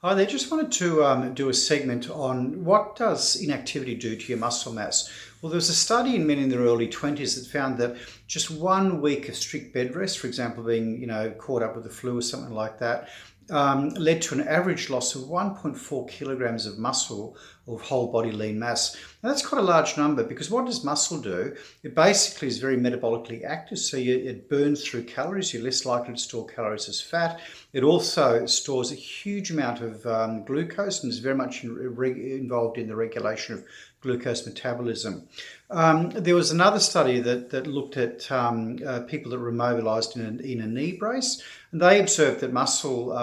Hi there. Just wanted to do a segment on what does inactivity do to your muscle mass. Well, there was a study in men in their early 20s that found that just 1 week of strict bed rest, for example, being caught up with the flu or something like that, led to an average loss of 1.4 kilograms of muscle or whole body lean mass. Now, that's quite a large number because what does muscle do? It basically is very metabolically active, so it burns through calories. You're less likely to store calories as fat. It also stores a huge amount of glucose and is very much involved in the regulation of glucose metabolism. There was another study that looked at people that were immobilized in a knee brace, and they observed that muscle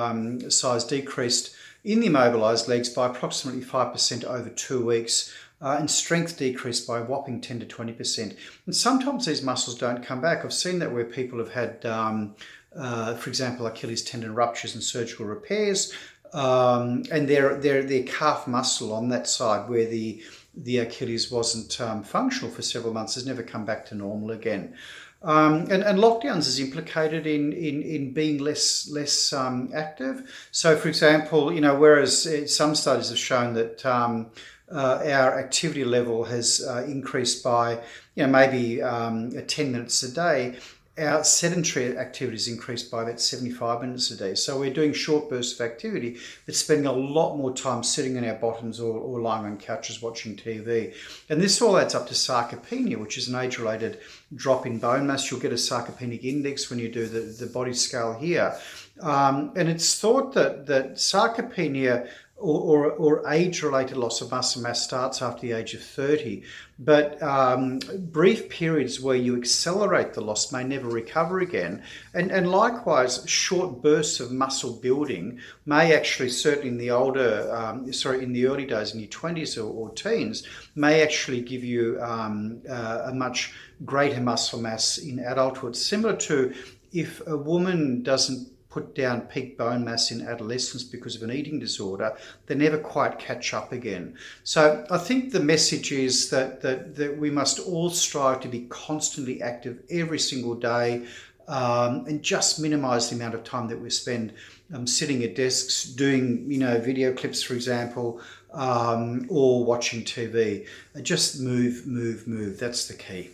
size decreased in the immobilized legs by approximately 5% over 2 weeks. And strength decreased by a whopping 10 to 20%. And sometimes these muscles don't come back. I've seen that where people have had, for example, Achilles tendon ruptures and surgical repairs, and their calf muscle on that side where the Achilles wasn't functional for several months has never come back to normal again. And lockdowns is implicated in being less active. So, for example, whereas some studies have shown that our activity level has increased by maybe 10 minutes a day, our sedentary activities increased by about 75 minutes a day. So we're doing short bursts of activity, but spending a lot more time sitting on our bottoms or lying on couches watching TV. And this all adds up to sarcopenia, which is an age-related drop in bone mass. You'll get a sarcopenic index when you do the body scale here. And it's thought that sarcopenia or age-related loss of muscle mass starts after the age of 30. But brief periods where you accelerate the loss may never recover again. And likewise, short bursts of muscle building may actually, certainly in the in the early days, in your 20s or teens, may actually give you a much greater muscle mass in adulthood. Similar to if a woman doesn't put down peak bone mass in adolescence because of an eating disorder, they never quite catch up again. So I think the message is that we must all strive to be constantly active every single day, and just minimize the amount of time that we spend sitting at desks doing video clips, for example, or watching TV. Just move. That's the key.